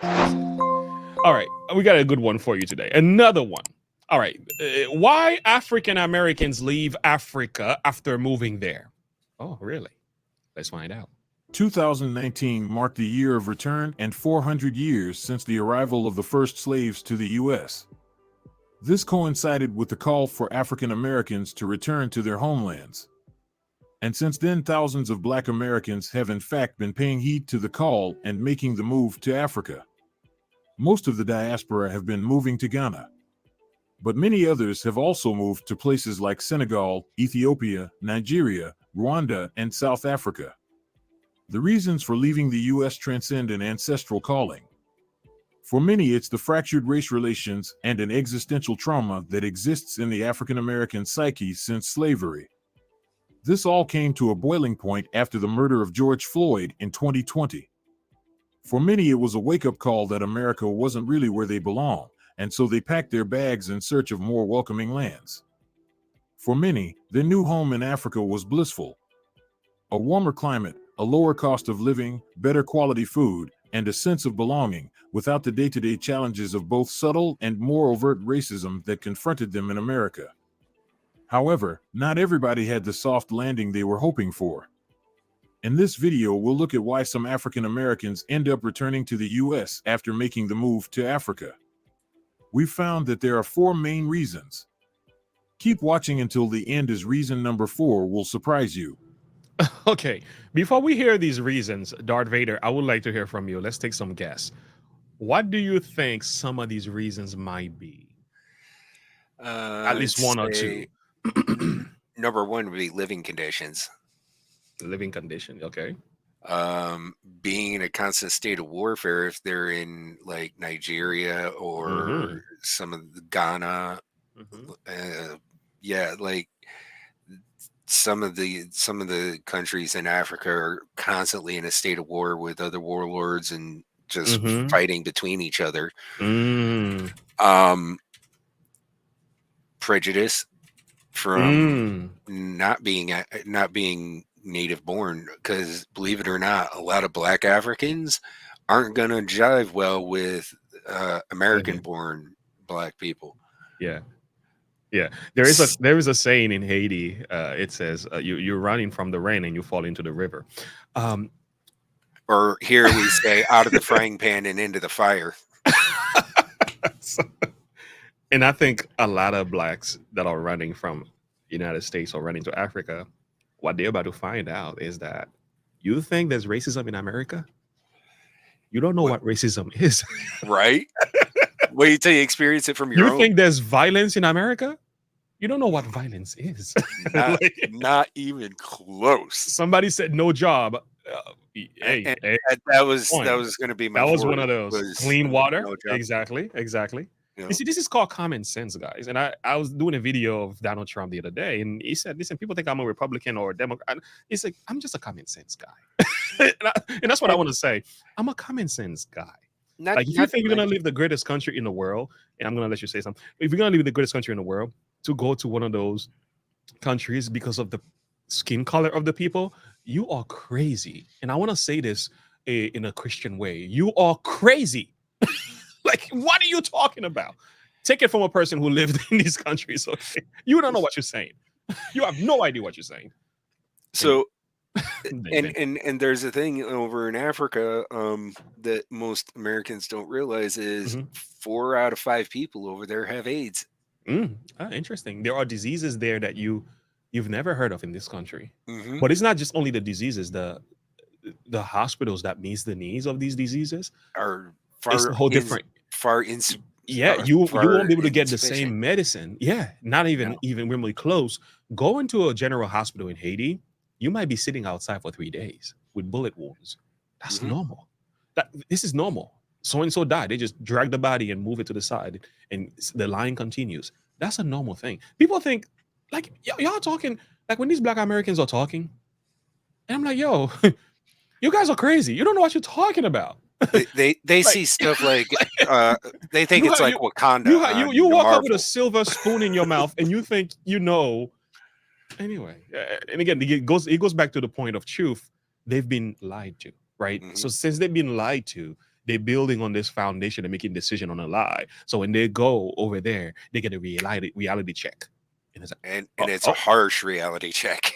All right, we got a good one for you today. Another one. All right, why African Americans leave Africa after moving there? Oh, really? Let's find out. 2019 marked the year of return and 400 years since the arrival of the first slaves to the U.S. This coincided with the call for African Americans to return to their homelands. And since then, thousands of Black Americans have in fact been paying heed to the call and making the move to Africa. Most of the diaspora have been moving to Ghana, but many others have also moved to places like Senegal, Ethiopia, Nigeria, Rwanda, and South Africa. The reasons for leaving the U.S. transcend an ancestral calling. For many, it's the fractured race relations and an existential trauma that exists in the African American psyche since slavery. This all came to a boiling point after the murder of George Floyd in 2020. For many, it was a wake-up call that America wasn't really where they belong, and so they packed their bags in search of more welcoming lands. For many, their new home in Africa was blissful. A warmer climate, a lower cost of living, better quality food, and a sense of belonging, without the day-to-day challenges of both subtle and more overt racism that confronted them in America. However, not everybody had the soft landing they were hoping for. In this video, we'll look at why some African Americans end up returning to the U.S. after making the move to Africa. We've found that there are 4 main reasons. Keep watching until the end, as reason number 4 will surprise you. Okay, before we hear these reasons, Darth Vader, I would like to hear from you. Let's take some guess. What do you think some of these reasons might be? At I'd least one or two. say number one would be living conditions. Living condition, okay. Being in a constant state of warfare, if they're in like Nigeria or Mhm. some of the Ghana, Mhm. yeah, like some of the countries in Africa are constantly in a state of war with other warlords and just Mhm. fighting between each other. Mm. Um, Prejudice from Mm. not being native born, because believe it or not, a lot of Black Africans aren't gonna jive well with American Mhm. born Black people. Yeah. Yeah. There is a saying in Haiti. It says you're running from the rain and you fall into the river. Um, Or here we say, out of the frying pan and into the fire. so- and I think a lot of blacks that are running from United States or running to Africa, what they're about to find out is that you think there's racism in America? You don't know What, what racism is. right? Wait till you experience it from your You own. think there's violence in America? You don't know what violence is. Not Like, not even close. somebody said no job. Hey, And hey, that point. was going to be my That was one fourth, of those. was Clean water. no job. Exactly. Exactly. You You know, see, this is called common sense, guys. And I was doing a video of Donald Trump the other day, and he said, listen, people think I'm a Republican or a Democrat. He's like, I'm just a common sense guy. And that's what I and want to say. I'm a common sense guy. not Like, if you not to think you're gonna mention, live the greatest country in the world, and I'm gonna let you say something, if you're gonna live the greatest country in the world, to go to one of those countries because of the skin color of the people, you are crazy. And I want to say this in a Christian way. You are crazy. Like, what are you talking about? Take it from a person who lived in these countries. Okay, you don't know what you're saying. You have no idea what you're saying. Anyway, so David. and there's a thing over in Africa, that most Americans don't realize is Mhm. 4 out of 5 people over there have AIDS. Interesting. There are diseases there that you've never heard of in this country. Hmm. But it's not just only the diseases, the hospitals that meets the needs of these diseases. Are It's a whole different. far ins Yeah, you won't far be able to get the insufficient. same medicine. Yeah, not No. even remotely close. Go into a general hospital in Haiti, you might be sitting outside for 3 days with bullet wounds. That's Hmm. normal. This is normal. So and so died. They just drag the body and move it to the side, and the line continues. That's a normal thing. People think like y'all talking like when these Black Americans are talking, and I'm like, yo, you guys are crazy. You don't know what you're talking about. They Like, see stuff like, they think you it's have like you Wakanda you on the walk up with a Marvel. silver spoon in your mouth and you think you know. Anyway, and again, it goes back to the point of truth. They've been lied to, right? Hmm. So since they've been lied to, they're building on this foundation and making decision on a lie. So when they go over there, they get a reality check. And it's like, And oh, it's a harsh reality check.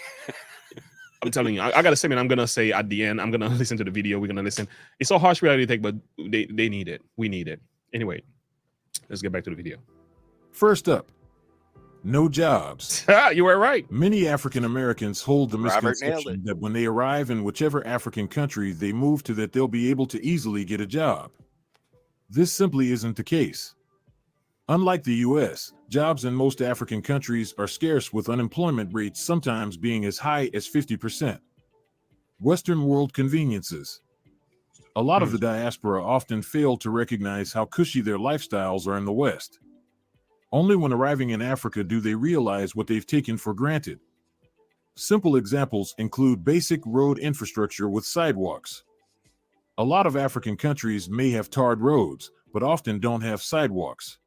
I'm telling you, I got a statement I'm gonna say at the end. I'm gonna listen to the video. We're gonna listen. It's a harsh reality take, but they need it. We need it. Anyway, let's get back to the video. First up, no jobs. You were right. Many African Americans hold the Robert nailed misconception that when they arrive in whichever African country they move to, that they'll be able to easily get a job. This simply isn't the case. Unlike the US, jobs in most African countries are scarce, with unemployment rates sometimes being as high as 50%. Western world conveniences. A lot of the diaspora often fail to recognize how cushy their lifestyles are in the West. Only when arriving in Africa do they realize what they've taken for granted. Simple examples include basic road infrastructure with sidewalks. A lot of African countries may have tarred roads, but often don't have sidewalks.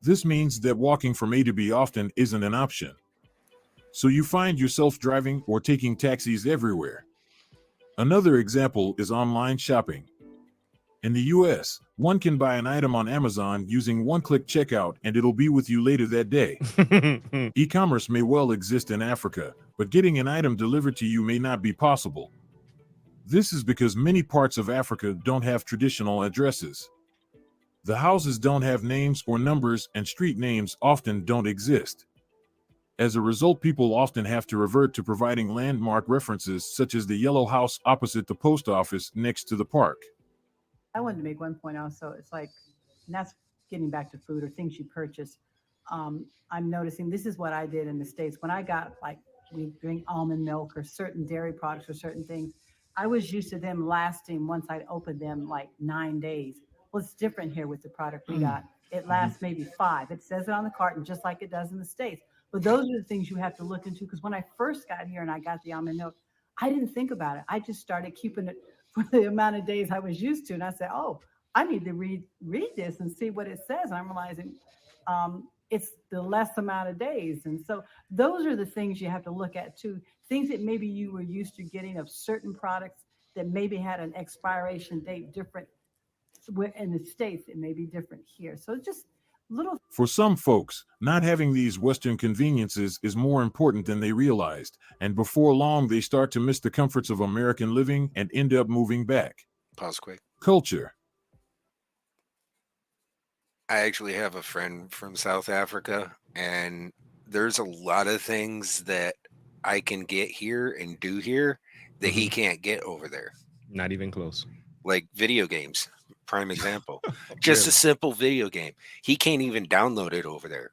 This means that walking from A to B often isn't an option. So you find yourself driving or taking taxis everywhere. Another example is online shopping. In the US, one can buy an item on Amazon using one-click checkout and it'll be with you later that day. E-commerce may well exist in Africa, but getting an item delivered to you may not be possible. This is because many parts of Africa don't have traditional addresses. The houses don't have names or numbers, and street names often don't exist. As a result, people often have to revert to providing landmark references, such as the yellow house opposite the post office next to the park. I wanted to make one point also. It's like, and that's getting back to food or things you purchase. I'm noticing this is what I did in the States. When I got, like, we drink almond milk or certain dairy products or certain things, I was used to them lasting, once I'd opened them, like 9 days. Well, it's different here with the product we got. It lasts maybe 5. It says it on the carton, just like it does in the States. But those are the things you have to look into, because when I first got here and I got the almond milk, I didn't think about it. I just started keeping it for the amount of days I was used to. And I said, oh, I need to read this and see what it says. I'm realizing it's the less amount of days. And so those are the things you have to look at too. Things that maybe you were used to getting of certain products that maybe had an expiration date different. In the States, it may be different here. So just little. For some folks, not having these Western conveniences is more important than they realized, and before long they start to miss the comforts of American living and end up moving back. Pause quick. Culture. I actually have a friend from South Africa, and there's a lot of things that I can get here and do here that he can't get over there. Not even close. Like video games, prime example. Just Really? a simple video game. He can't even download it over there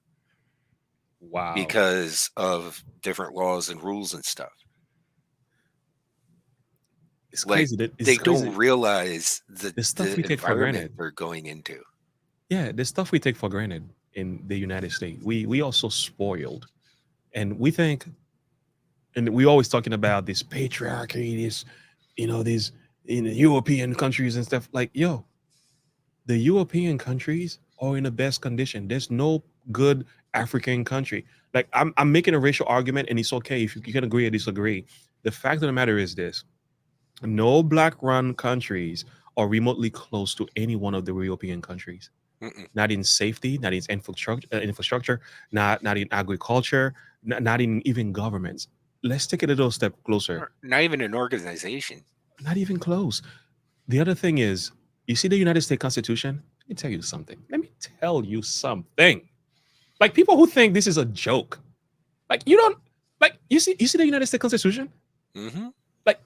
Wow. because of different laws and rules and stuff. It's Like, crazy. It's they crazy. don't realize The stuff the we take for environment granted. they're going into. Yeah, the stuff we take for granted in the United States. We also spoiled, and we think, and we always talking about this patriarchy, this, these in the European countries and stuff. Like, yo, the European countries are in the best condition. There's no good African country. Like, I'm making a racial argument, and it's okay if you can agree or disagree. The fact of the matter is this: no black-run countries are remotely close to any one of the European countries. Mm-mm. Not in safety, not in infrastructure, not in agriculture, not in even governments. Let's take it a little step closer. Or not even an organization. Not even close. The other thing is, you see the United States Constitution? Let me tell you something. Like, people who think this is a joke, like, you don't, like, you see the United States Constitution? Mm-hmm. Like,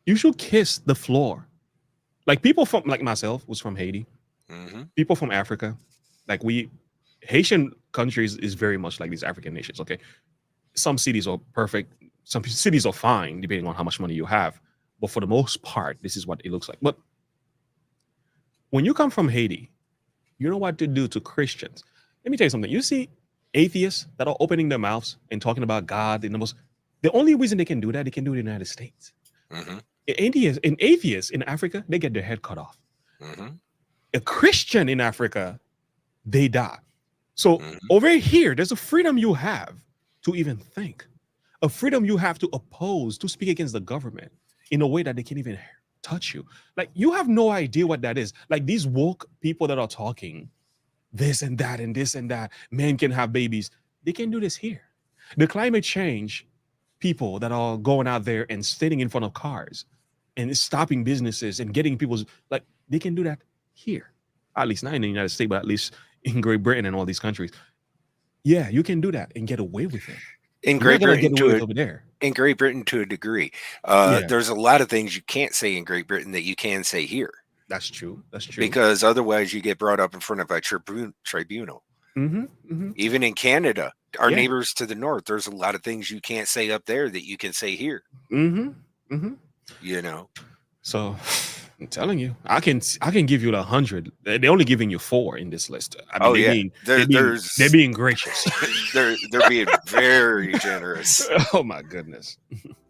you should kiss the floor. Like, people from, like myself, who's from Haiti, Mm-hmm. people from Africa, like, Haitian countries is very much like these African nations, okay? Some cities are perfect. Some cities are fine, depending on how much money you have. But for the most part, this is what it looks like. But when you come from Haiti, you know what to do to Christians. Let me tell you something. You see atheists that are opening their mouths and talking about God in the only reason they can do that, they can do it in the United States. Mm-hmm. Atheists in Africa, they get their head cut off. Mm-hmm. A Christian in Africa, they die. So over here, there's a freedom you have to even think, a freedom you have to oppose, to speak against the government in a way that they can't even touch you. Like, you have no idea what that is. Like, these woke people that are talking this and that and this and that, men can have babies. They can do this here. The climate change people that are going out there and standing in front of cars and stopping businesses and getting people's, like, they can do that here. At least not in the United States, but at least in Great Britain and all these countries. Yeah, you can do that and get away with it. In You're Great not gonna Britain get away to with a over there. in Great Britain to a degree. Yeah. There's a lot of things you can't say in Great Britain that you can say here, That's true. That's true. because otherwise you get brought up in front of a tribunal. Even in Canada, our Yeah. neighbors to the north, there's a lot of things you can't say up there that you can say here. You know, So I'm telling you, I can give you 100. They're only giving you 4 in this list. I mean, Oh, yeah. they're being gracious. they're being very generous. Oh my goodness.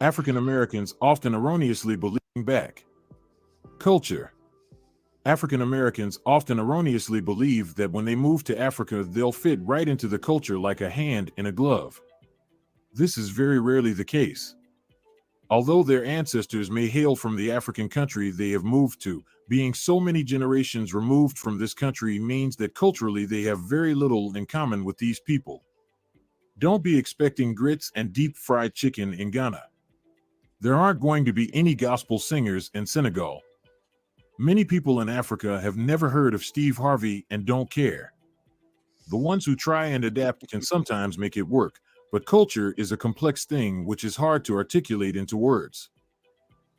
African Americans often erroneously believing back. Culture. African Americans often erroneously believe that when they move to Africa, they'll fit right into the culture like a hand in a glove. This is very rarely the case. Although their ancestors may hail from the African country they have moved to, being so many generations removed from this country means that culturally they have very little in common with these people. Don't be expecting grits and deep fried chicken in Ghana. There aren't going to be any gospel singers in Senegal. Many people in Africa have never heard of Steve Harvey and don't care. The ones who try and adapt can sometimes make it work, but culture is a complex thing which is hard to articulate into words.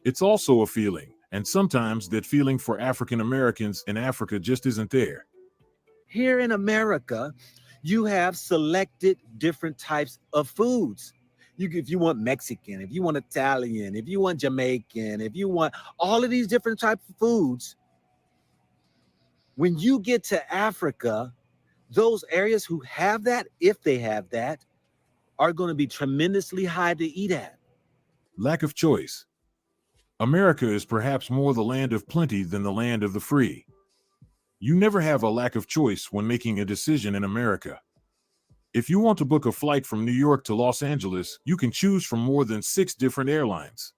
It's also a feeling, and sometimes that feeling for African Americans in Africa just isn't there. Here in America, you have selected different types of foods. If you want Mexican, if you want Italian, if you want Jamaican, if you want all of these different types of foods, when you get to Africa, those areas who have that, if they have that, are going to be tremendously high to eat at. Lack of choice. America is perhaps more the land of plenty than the land of the free. You never have a lack of choice when making a decision in America. If you want to book a flight from New York to Los Angeles, you can choose from more than 6 different airlines.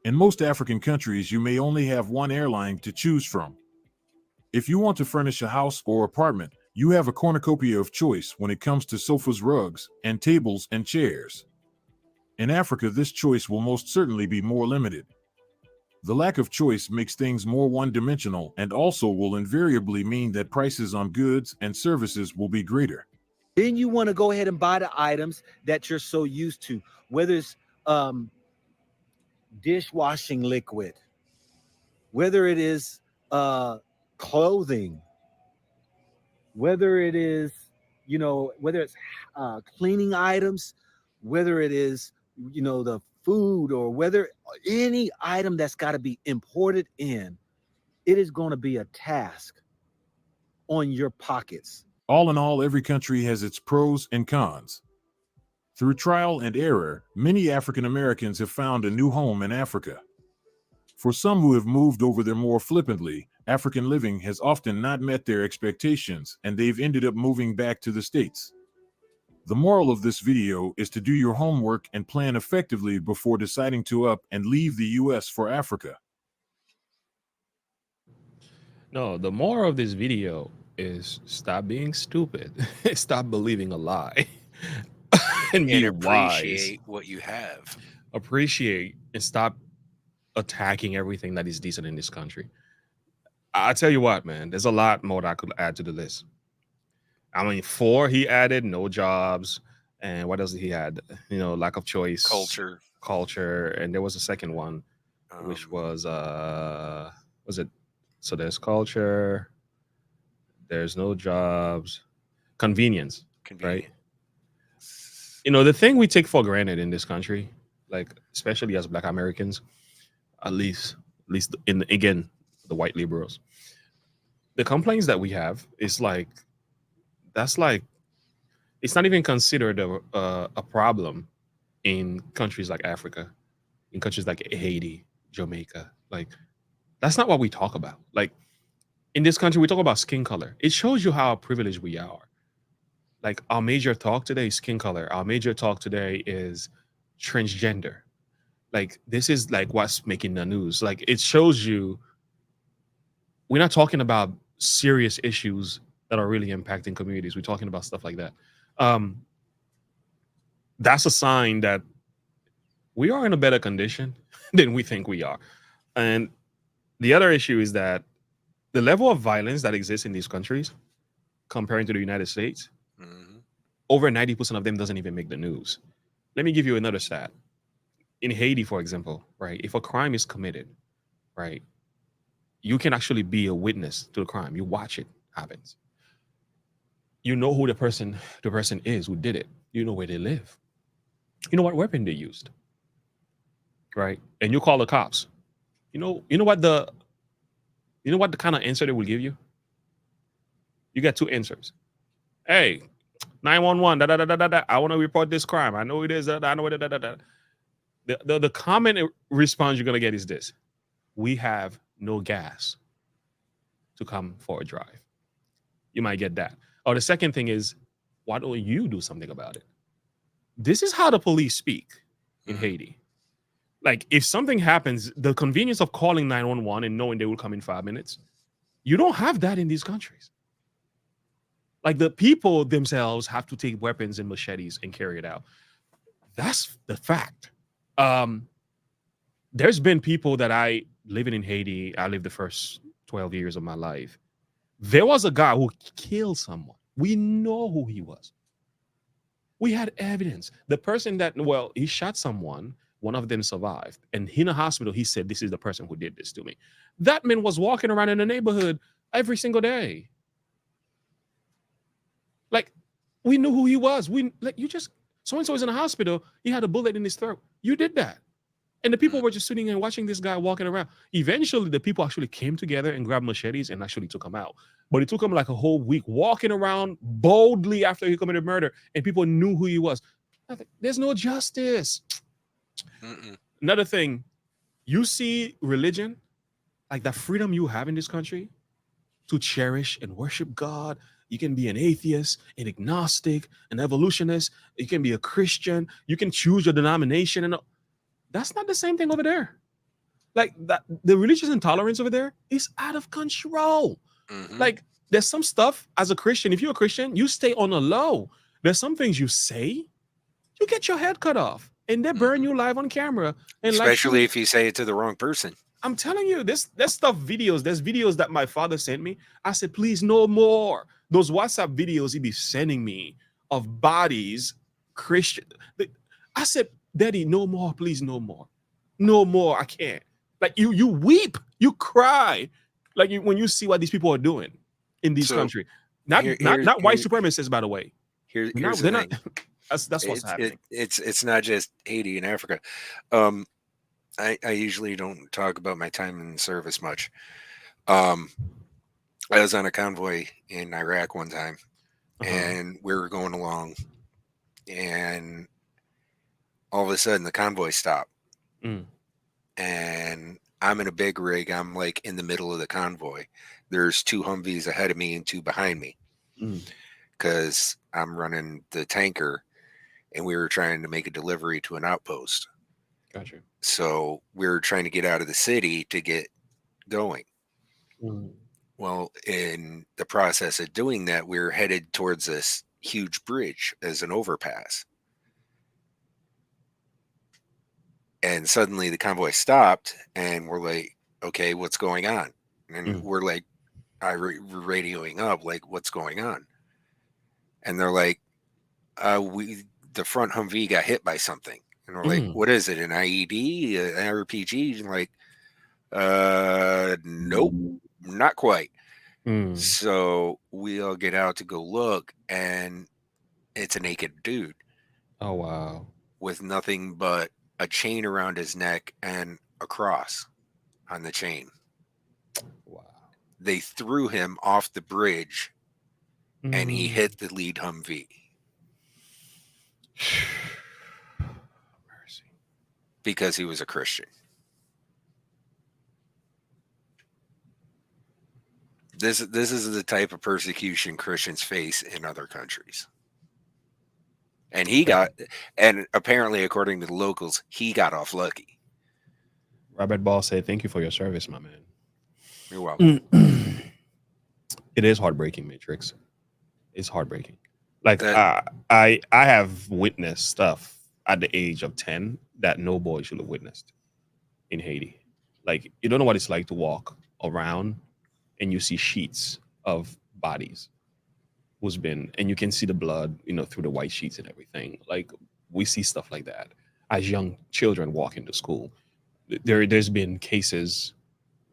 In most African countries, you may only have one airline to choose from. If you want to furnish a house or apartment, you have a cornucopia of choice when it comes to sofas, rugs, and tables and chairs. In Africa, this choice will most certainly be more limited. The lack of choice makes things more one-dimensional and also will invariably mean that prices on goods and services will be greater. Then you want to go ahead and buy the items that you're so used to, whether it's dishwashing liquid, whether it is clothing, whether it is, whether it's cleaning items, whether it is, the food, or whether any item that's got to be imported in, it is going to be a task on your pockets. All in all, every country has its pros and cons. Through trial and error, many African Americans have found a new home in Africa. For some who have moved over there more flippantly, African living has often not met their expectations, and they've ended up moving back to the States. The moral of this video is to do your homework and plan effectively before deciding to up and leave the US for Africa. No, the moral of this video is stop being stupid. Stop believing a lie. and be And wise. appreciate what you have. Appreciate and stop attacking everything that is decent in this country. I tell you what, man, there's a lot more that I could add to the list. I mean, 4 he added, no jobs, and what else did he add? Lack of choice, culture, and there was a second one, which was it? So there's culture, there's no jobs, convenience. Right? The thing we take for granted in this country, like especially as Black Americans, at least again, the white liberals, the complaints that we have is like, it's not even considered a problem in countries like Africa, in countries like Haiti, Jamaica. Like, that's not what we talk about. Like, in this country, we talk about skin color. It shows you how privileged we are. Like, our major talk today is skin color. Our major talk today is transgender. Like this is like what's making the news. Like it shows you we're not talking about serious issues that are really impacting communities. We're talking about stuff like that. Um, that's a sign that we are in a better condition than we think we are. And the other issue is that the level of violence that exists in these countries, comparing to the United States, Mhm. over 90% of them doesn't even make the news. Let me give you another stat. In Haiti, for example, right? If a crime is committed, right, you can actually be a witness to the crime. You watch it happens. You know who the person is who did it. You know where they live. You know what weapon they used, right? And you call the cops. You know what the kind of answer they will give you? You get two answers. Hey, 911, da da da da da da. I want to report this crime. I know it is. I know it. Da, da, da. The common response you're gonna get is this: we have no gas to come for a drive. You might get that. Or the second thing is, why don't you do something about it? This is how the police speak in Mhm. Haiti. Like, if something happens, the convenience of calling 911 and knowing they will come in 5 minutes, you don't have that in these countries. Like, the people themselves have to take weapons and machetes and carry it out. That's the fact. There's been people that I living in Haiti. I lived the first 12 years of my life. There was a guy who killed someone. We know who he was. We had evidence. The person that, well, he shot someone, one of them survived. And in a hospital, he said, this is the person who did this to me. That man was walking around in the neighborhood every single day. Like, we knew who he was. We like you just so-and-so is in a hospital, he had a bullet in his throat. You did that. And the people were just sitting and watching this guy walking around. Eventually, the people actually came together and grabbed machetes and actually took him out. But it took him like a whole week walking around boldly after he committed murder, and people knew who he was. There's no justice. Mm-mm. Another thing, you see religion, like the freedom you have in this country to cherish and worship God. You can be an atheist, an agnostic, an evolutionist. You can be a Christian. You can choose your denomination, and that's not the same thing over there. Like that, the religious intolerance over there is out of control. Mhm. Like there's some stuff as a Christian. If you're a Christian, you stay on the low. There's some things you say, you get your head cut off, and they burn Mhm. you live on camera. And Especially like, if you say it to the wrong person. I'm telling you, there's stuff videos. There's videos that my father sent me. I said, please, no more. Those WhatsApp videos he'd be sending me of bodies, Christian. I said, Daddy, no more, please, no more. No more. I can't. Like you weep, you cry. Like when you see what these people are doing in this So country. Not here, not here's not white here, supremacists, by the way. here's They're the not thing. that's what's happening. It's not just Haiti and Africa. Um, I usually don't talk about my time in service much. Um, I was on a convoy in Iraq one time, Uh-huh. and we were going along, and all of a sudden the convoy stopped, Mm. and I'm in a big rig. I'm like in the middle of the convoy. There's two Humvees ahead of me and two behind me Mm. because I'm running the tanker, and we were trying to make a delivery to an outpost. Gotcha. So we were trying to get out of the city to get going. Mm. Well, in the process of doing that, we were headed towards this huge bridge as an overpass. And suddenly the convoy stopped, and we're like, okay, what's going on? And Mm. we're like, we're radioing up, like, what's going on? And they're like, the front Humvee got hit by something. And we're like, Mm. what is it? An IED, an RPG? And like, nope, not quite. Mm. So we all get out to go look, and it's a naked dude Oh wow. with nothing but a chain around his neck and a cross on the chain. Wow. They threw him off the bridge, and he Mm. hit the lead Humvee Mercy. because he was a Christian. This is the type of persecution Christians face in other countries. And and apparently, according to the locals, he got off lucky. Robert Ball said, "Thank you for your service, my man." You're welcome. It is heartbreaking, Matrix. It's heartbreaking. Like That I have witnessed stuff at the age of 10 that no boy should have witnessed in Haiti. Like you don't know what it's like to walk around and you see sheets of bodies who's been, and you can see the blood, through the white sheets and everything. Like we see stuff like that as young children walking to school. There's been cases,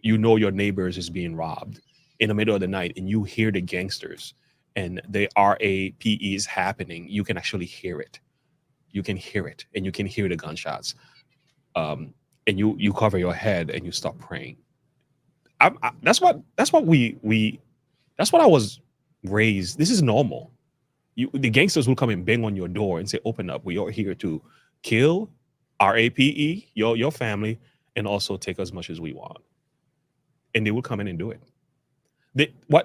your neighbors is being robbed in the middle of the night, and you hear the gangsters and the RAPE is happening. You can actually hear it. You can hear it, and you can hear the gunshots. And you cover your head and you start praying. That's what I was raised. This is normal. The gangsters will come and bang on your door and say, "Open up. We are here to kill, RAPE, your family, and also take as much as we want." And they will come in and do it.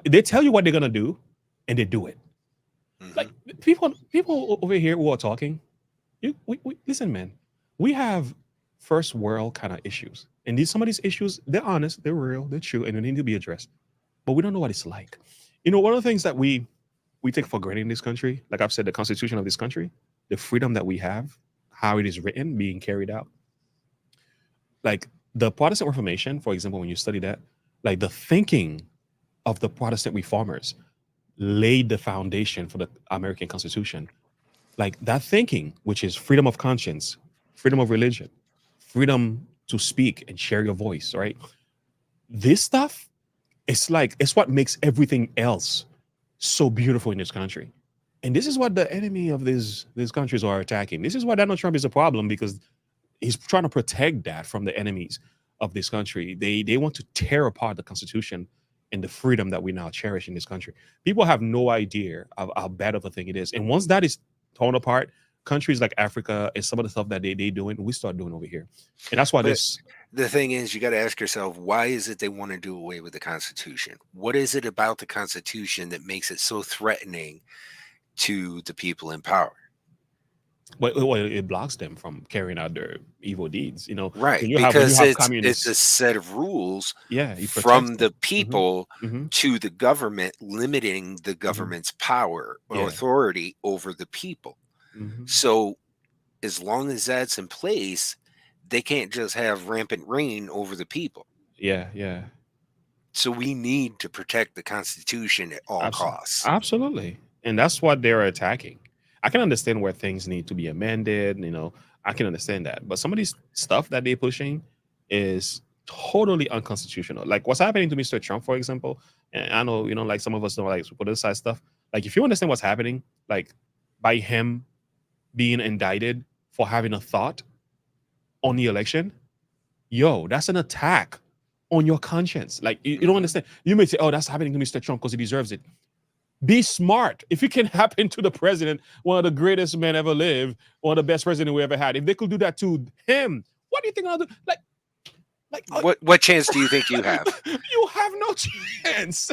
They tell you what they're gonna do, and they do it. mhm. Like people over here who are talking, we listen, man. We have first world kind of issues, and some of these issues, they're honest, they're real, they're true, and they need to be addressed. But we don't know what it's like. One of the things that we take for granted in this country, like I've said, the constitution of this country, the freedom that we have, how it is written, being carried out. Like the Protestant Reformation, for example, when you study that, like the thinking of the Protestant reformers laid the foundation for the American Constitution. Like that thinking, which is freedom of conscience, freedom of religion, freedom to speak and share your voice, right? This stuff, it's what makes everything else so beautiful in this country. And this is what the enemy of these countries are attacking. This is why Donald Trump is a problem, because he's trying to protect that from the enemies of this country. They want to tear apart the Constitution and the freedom that we now cherish in this country. People have no idea of how bad of a thing it is. And once that is torn apart, countries like Africa and some of the stuff that they doing, we start doing over here. And that's why But this the thing is, you got to ask yourself, why is it they want to do away with the Constitution? What is it about the Constitution that makes it so threatening to the people in power? well, it blocks them from carrying out their evil deeds. Right, When you have because it's communists, a set of rules yeah, it protects from them. the people hmm to the government, limiting the government's power or Yeah. authority over the people. hmm So as long as that's in place, they can't just have rampant reign over the people. Yeah. So we need to protect the Constitution at all Abso- costs. Absolutely. And that's what they're attacking. I can understand where things need to be amended. I can understand that. But some of these stuff that they're pushing is totally unconstitutional. Like what's happening to Mr. Trump, for example. And I know, like some of us don't like politicize stuff. Like if you understand what's happening, like by him being indicted for having a thought on the election, that's an attack on your conscience. Like you don't understand. You may say, "Oh, that's happening to Mr. Trump because he deserves it." Be smart. If it can happen to the president, one of the greatest men ever lived, one of the best president we ever had, if they could do that to him, what do you think I'll do? What chance do you think you have? You have no chance.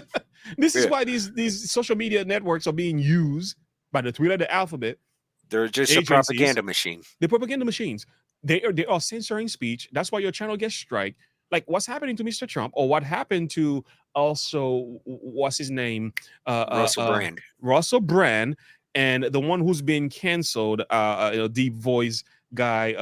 This is Yeah. why these social media networks are being used by the Twitter, the alphabet, They're just agencies. a propaganda machine. The propaganda machines. They are censoring speech. That's why your channel gets strike. Like what's happening to Mr. Trump, or what happened to also what's his name, Russell Brand. Russell Brand, and the one who's been canceled, deep voice guy,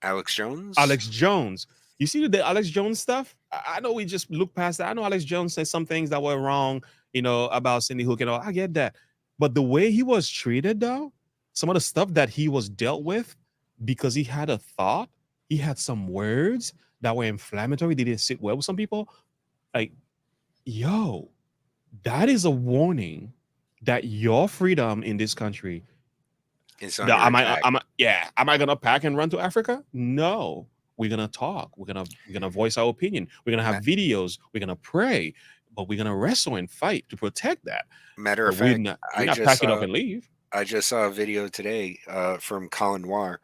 Alex Jones. Alex Jones. You see the Alex Jones stuff? I know we just look past that. I know Alex Jones said some things that were wrong, about Cindy Hook and all. I get that, but the way he was treated, though, some of the stuff that he was dealt with, because he had a thought, he had some words that were inflammatory. They didn't sit well with some people. Like, that is a warning that your freedom in this country. It's Am I gonna pack and run to Africa? No. We're gonna talk. We're gonna voice our opinion. We're gonna have videos. We're gonna pray, but we're gonna wrestle and fight to protect that. Matter of But we're fact, not I just packing up saw and leave. I just saw a video today from Colin Noir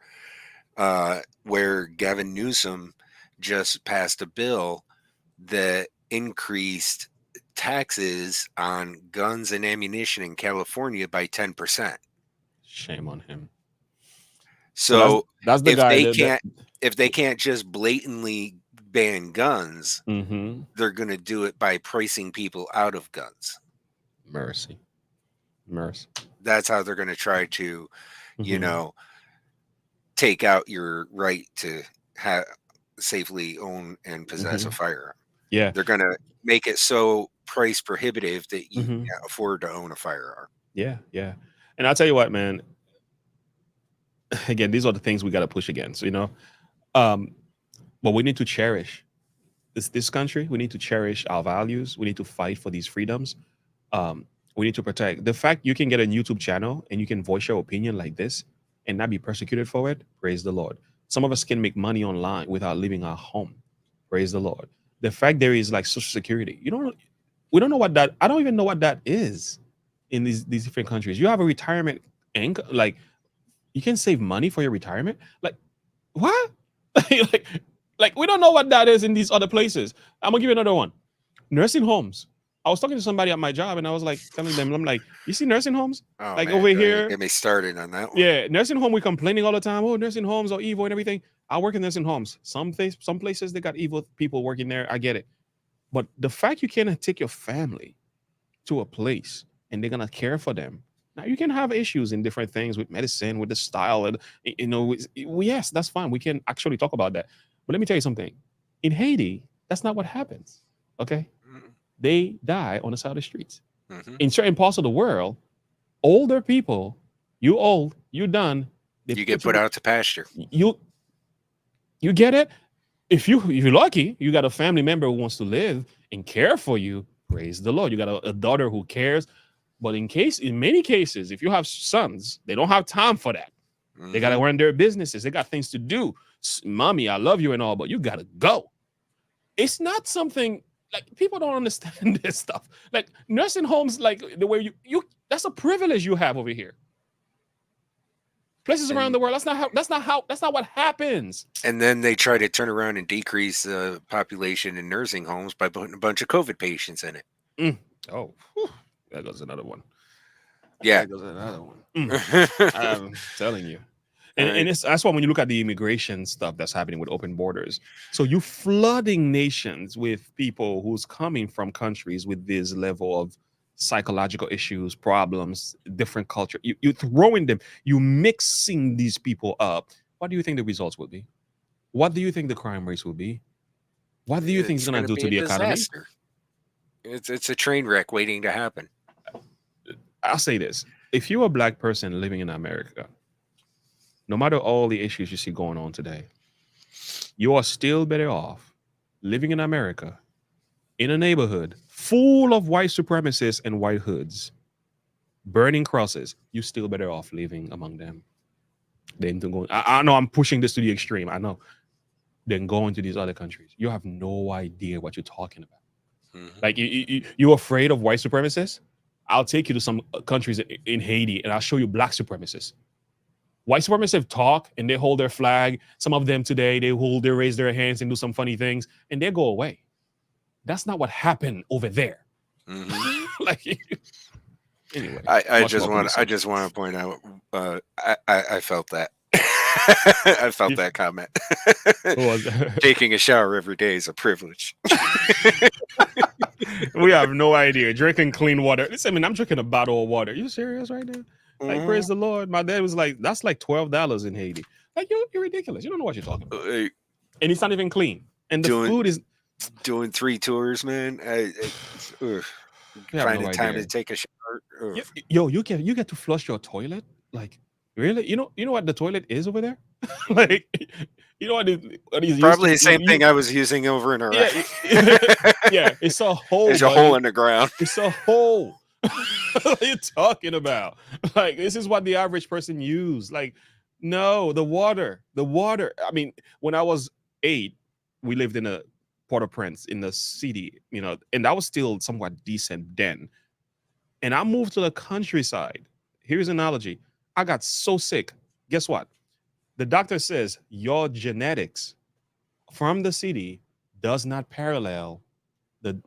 where Gavin Newsom just passed a bill that increased taxes on guns and ammunition in California by 10%. Shame on him. So that's the if guy. they can't just blatantly ban guns, Mm-hmm. they're going to do it by pricing people out of guns. Mercy. That's how they're going to try to, you Mhm. know, take out your right to safely own and possess a Mhm. firearm. Yeah. They're going to make it so price prohibitive that you Mhm. can't afford to own a firearm. Yeah. And I'll tell you what, man. Again, these are the things we got to push against. Um, but we need to cherish this country. We need to cherish our values. We need to fight for these freedoms. We need to protect the fact you can get a YouTube channel and you can voice your opinion like this and not be persecuted for it. Praise the Lord. Some of us can make money online without leaving our home. Praise the Lord. The fact there is like Social Security. We don't know what that. I don't even know what that is in these different countries. You have a retirement income, like you can save money for your retirement. Like what? like, like we don't know what that is in these other places. I'm gonna give you another one. Nursing homes. I was talking to somebody at my job and I was like telling them, I'm like, you see nursing homes? Oh Like man, over don't even here, get me started on that one. yeah, nursing home, we're complaining all the time. Oh, nursing homes are evil and everything. I work in nursing homes. Some places they got evil people working there. I get it. But the fact you can't take your family to a place and they're gonna care for them. Now you can have issues in different things with medicine, with the style, and yes, that's fine. We can actually talk about that. But let me tell you something. In Haiti, that's not what happens. Okay, they die on the side of the streets. Mm-hmm. In certain parts of the world, older people, you old, you done. They You get put out to pasture. You get it. If you're lucky, you got a family member who wants to live and care for you. Praise the Lord. You got a daughter who cares. But in many cases, if you have sons, they don't have time for that. They got to run their businesses. They got things to do. Mommy, I love you and all, but you got to go. It's not something like people don't understand this stuff. Like nursing homes, like the way you that's a privilege you have over here. Places around the world, that's not what happens. And then they try to turn around and decrease the population in nursing homes by putting a bunch of COVID patients in it. Oh, whew. There goes another one. Yeah. There goes another one. I'm telling you. And that's why when you look at the immigration stuff that's happening with open borders, so you flooding nations with people who's coming from countries with this level of psychological issues, problems, different culture. You throwing them, you mixing these people up. What do you think the results will be? What do you think the crime rates will be? What do you think it's going to do to the economy? It's a train wreck waiting to happen. I'll say this. If you're a black person living in America, no matter all the issues you see going on today, you are still better off living in America in a neighborhood full of white supremacists and white hoods, burning crosses. You're still better off living among them than to go. I know I'm pushing this to the extreme. I know. Than going to these other countries. You have no idea what you're talking about. Mm-hmm. Like you're afraid of white supremacists? I'll take you to some countries in Haiti and I'll show you black supremacists. White supremacists talk and they hold their flag. Some of them today, they raise their hands and do some funny things and they go away. That's not what happened over there. Mm-hmm. Like anyway. I just want to point out I felt that. I felt that comment. Taking a shower every day is a privilege. We have no idea. Drinking clean water. Listen, I mean, I'm drinking a bottle of water. Are you serious right now? Like, praise the Lord. My dad was like, that's like $12 in Haiti. Like, you're ridiculous. You don't know what you're talking about. And it's not even clean. And the food is doing 3 tours, man. Finding time to take a shower. You get to flush your toilet. Like, really? You know what the toilet is over there? Like, you know what is probably the same thing I was using over in Iraq. Yeah, it's a hole. There's a hole in the ground. It's a hole. What are you talking about? Like, this is what the average person use. Like, no, the water. I mean, when I was 8, we lived in a Port-au-Prince in the city, and that was still somewhat decent then. And I moved to the countryside. Here's an analogy. I got so sick. Guess what? The doctor says your genetics from the city does not parallel the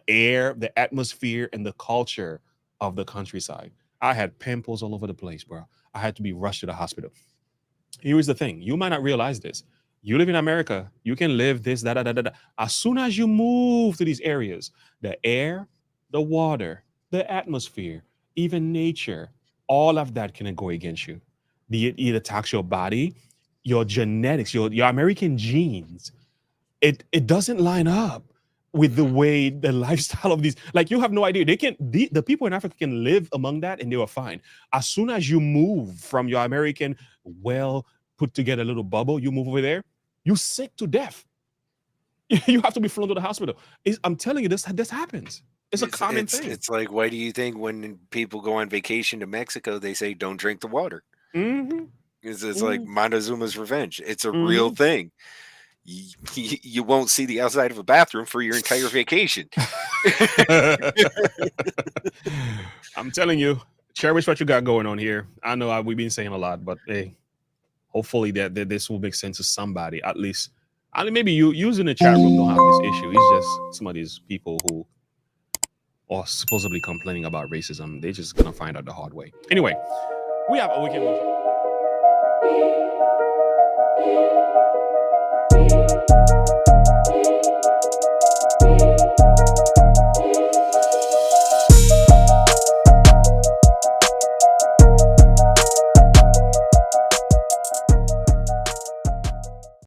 air, the atmosphere, and the culture of the countryside. I had pimples all over the place, bro. I had to be rushed to the hospital. Here's the thing. You might not realize this. You live in America, you can live this, da, da, da, da, da. As soon as you move to these areas, the air, the water, the atmosphere, even nature, all of that can go against you. It attacks your body, your genetics, your American genes. It doesn't line up with the way the lifestyle of these, like, you have no idea. The people in Africa can live among that and they were fine. As soon as you move from your American, well put together little bubble, you move over there, you sick to death. You have to be flown to the hospital. I'm telling you, this happens. It's a common thing. It's like, why do you think when people go on vacation to Mexico, they say don't drink the water? Mhm. It's like Montezuma's revenge. It's a Mm-hmm. real thing. You won't see the outside of a bathroom for your entire vacation. I'm telling you, cherish what you got going on here. I know we've been saying a lot, but hey, hopefully that this will make sense to somebody. At least, I mean, maybe you in the chat room don't have this issue. It's just some of these people who are supposedly complaining about racism. They're just gonna find out the hard way. Anyway, we have a weekend.